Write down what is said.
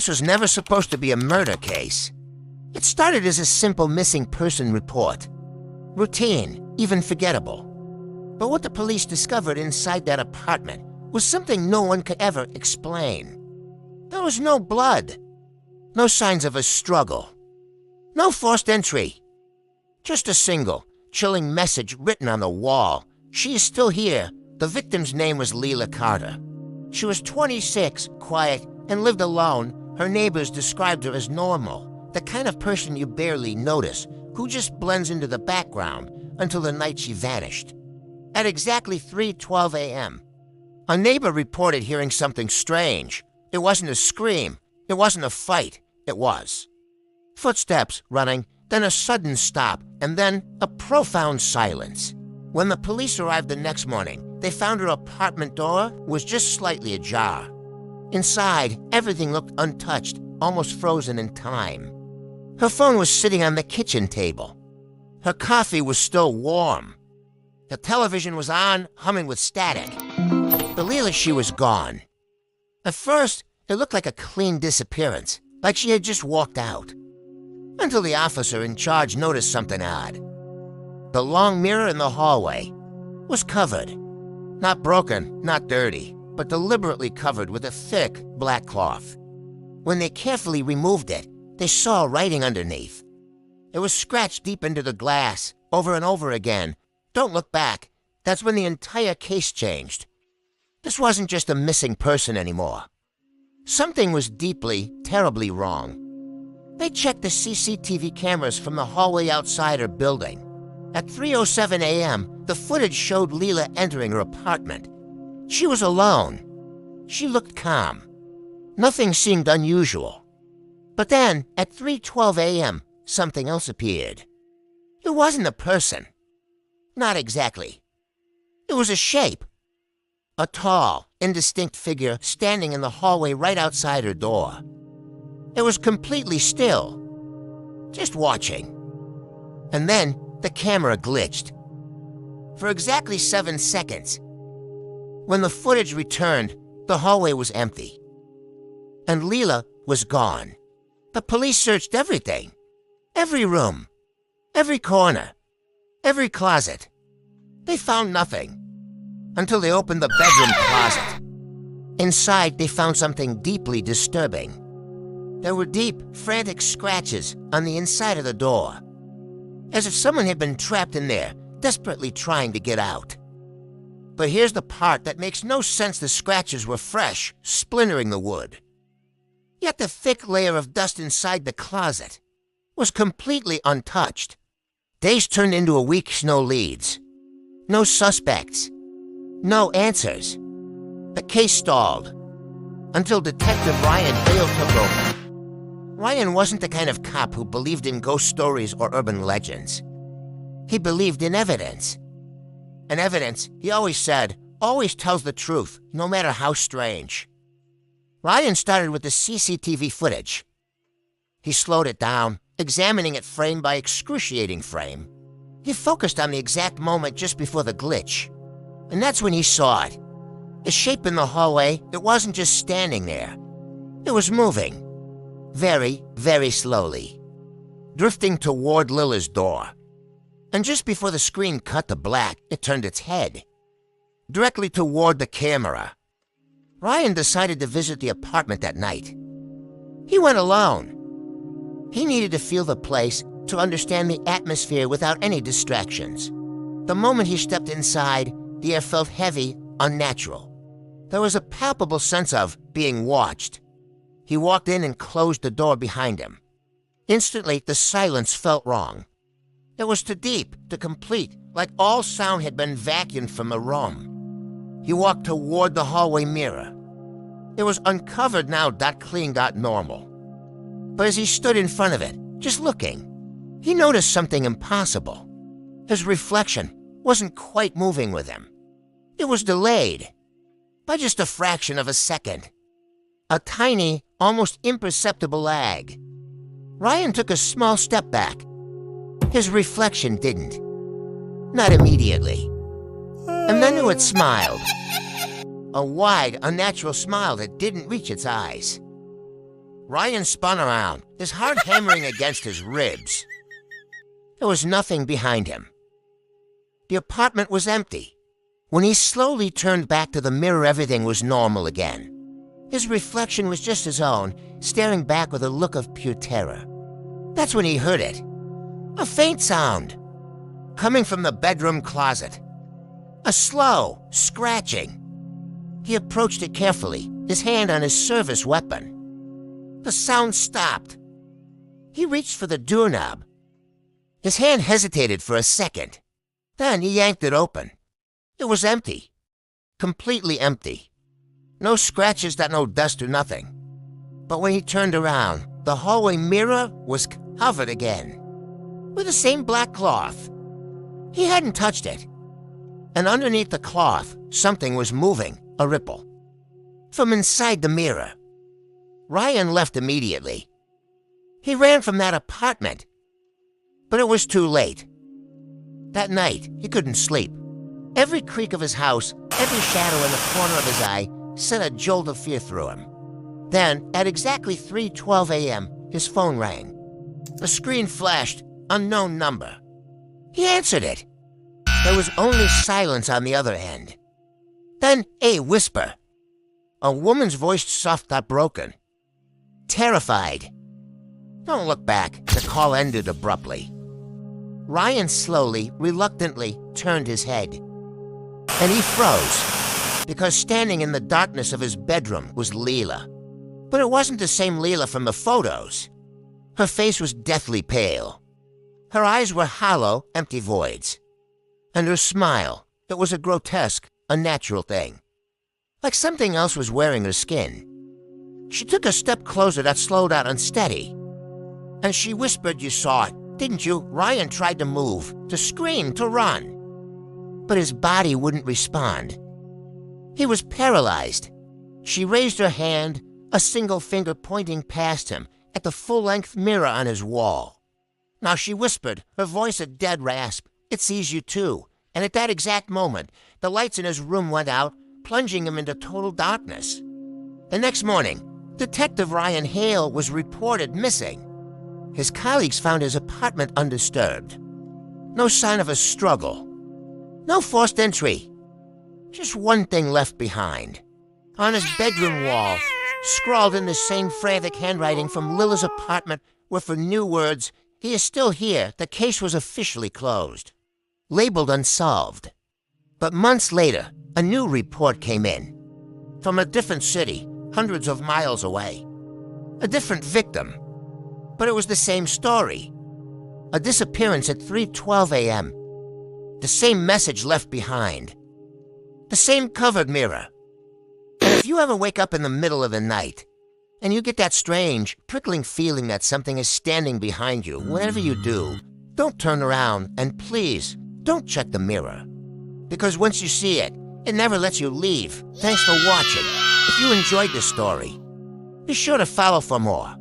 This was never supposed to be a murder case. It started as a simple missing person report. Routine, even forgettable. But what the police discovered inside that apartment was something no one could ever explain. There was no blood. No signs of a struggle. No forced entry. Just a single, chilling message written on the wall. She is still here. The victim's name was Leila Carter. She was 26, quiet, and lived alone. Her neighbors described her as normal, the kind of person you barely notice, who just blends into the background until the night she vanished. At exactly 3:12 a.m., a neighbor reported hearing something strange. It wasn't a scream. It wasn't a fight. It was footsteps running, then a sudden stop, and then a profound silence. When the police arrived the next morning, they found her apartment door was just slightly ajar. Inside, everything looked untouched, almost frozen in time. Her phone was sitting on the kitchen table. Her coffee was still warm. The television was on, humming with static. The Leila, she was gone. At first, it looked like a clean disappearance, like she had just walked out. Until the officer in charge noticed something odd. The long mirror in the hallway was covered. Not broken, not dirty, but deliberately covered with a thick black cloth. When they carefully removed it, they saw writing underneath. It was scratched deep into the glass, over and over again. Don't look back. That's when the entire case changed. This wasn't just a missing person anymore. Something was deeply, terribly wrong. They checked the CCTV cameras from the hallway outside her building. At 3:07 a.m., the footage showed Leila entering her apartment. She was alone. She looked calm. Nothing seemed unusual. But then, at 3:12 a.m., something else appeared. It wasn't a person. Not exactly. It was a shape. A tall, indistinct figure standing in the hallway right outside her door. It was completely still, just watching. And then the camera glitched. For exactly 7 seconds. When the footage returned, the hallway was empty. And Leila was gone. The police searched everything. Every room. Every corner. Every closet. They found nothing. Until they opened the bedroom closet. Inside, they found something deeply disturbing. There were deep, frantic scratches on the inside of the door. As if someone had been trapped in there, desperately trying to get out. But here's the part that makes no sense. The scratches were fresh, splintering the wood. Yet the thick layer of dust inside the closet was completely untouched. Days turned into a week, no leads. No suspects. No answers. The case stalled. Until Detective Ryan Hale took over. Ryan wasn't the kind of cop who believed in ghost stories or urban legends. He believed in evidence. And evidence, he always said, always tells the truth, no matter how strange. Ryan started with the CCTV footage. He slowed it down, examining it frame by excruciating frame. He focused on the exact moment just before the glitch. And that's when he saw it. The shape in the hallway, it wasn't just standing there. It was moving. Very, very slowly. Drifting toward Lila's door. And just before the screen cut to black, it turned its head. Directly toward the camera. Ryan decided to visit the apartment that night. He went alone. He needed to feel the place to understand the atmosphere without any distractions. The moment he stepped inside, the air felt heavy, unnatural. There was a palpable sense of being watched. He walked in and closed the door behind him. Instantly, the silence felt wrong. It was too deep, too complete, like all sound had been vacuumed from the room. He walked toward the hallway mirror. It was uncovered now, clean, normal. But as he stood in front of it, just looking, he noticed something impossible. His reflection wasn't quite moving with him. It was delayed, by just a fraction of a second. A tiny, almost imperceptible lag. Ryan took a small step back. His reflection didn't. Not immediately. And then it smiled. A wide, unnatural smile that didn't reach its eyes. Ryan spun around, his heart hammering against his ribs. There was nothing behind him. The apartment was empty. When he slowly turned back to the mirror, everything was normal again. His reflection was just his own, staring back with a look of pure terror. That's when he heard it. A faint sound, coming from the bedroom closet. A slow scratching. He approached it carefully, his hand on his service weapon. The sound stopped. He reached for the doorknob. His hand hesitated for a second. Then he yanked it open. It was empty. Completely empty. No scratches, no dust or nothing. But when he turned around, the hallway mirror was covered again with the same black cloth. He hadn't touched it. And underneath the cloth, something was moving, a ripple. From inside the mirror. Ryan left immediately. He ran from that apartment. But it was too late. That night, he couldn't sleep. Every creak of his house, every shadow in the corner of his eye sent a jolt of fear through him. Then, at exactly 3:12 a.m., his phone rang. The screen flashed, unknown number. He answered it. There was only silence on the other end. Then a whisper. A woman's voice, soft but broken. Terrified. Don't look back. The call ended abruptly. Ryan slowly, reluctantly turned his head. And he froze, because standing in the darkness of his bedroom was Leela. But it wasn't the same Leela from the photos. Her face was deathly pale. Her eyes were hollow, empty voids. And her smile, it was a grotesque, unnatural thing. Like something else was wearing her skin. She took a step closer that slowed out unsteady. And she whispered, "You saw it, didn't you?" Ryan tried to move, to scream, to run. But his body wouldn't respond. He was paralyzed. She raised her hand, a single finger pointing past him at the full-length mirror on his wall. Now she whispered, her voice a dead rasp, "It sees you too." And at that exact moment, the lights in his room went out, plunging him into total darkness. The next morning, Detective Ryan Hale was reported missing. His colleagues found his apartment undisturbed. No sign of a struggle. No forced entry. Just one thing left behind. On his bedroom wall, scrawled in the same frantic handwriting from Lila's apartment, were for new words, "He is still here. The case was officially closed." Labeled unsolved. But months later, a new report came in. From a different city, hundreds of miles away. A different victim. But it was the same story. A disappearance at 3:12 a.m. The same message left behind. The same covered mirror. And if you ever wake up in the middle of the night, and you get that strange, prickling feeling that something is standing behind you, whatever you do, don't turn around, and please, don't check the mirror. Because once you see it, it never lets you leave. Thanks for watching. If you enjoyed this story, be sure to follow for more.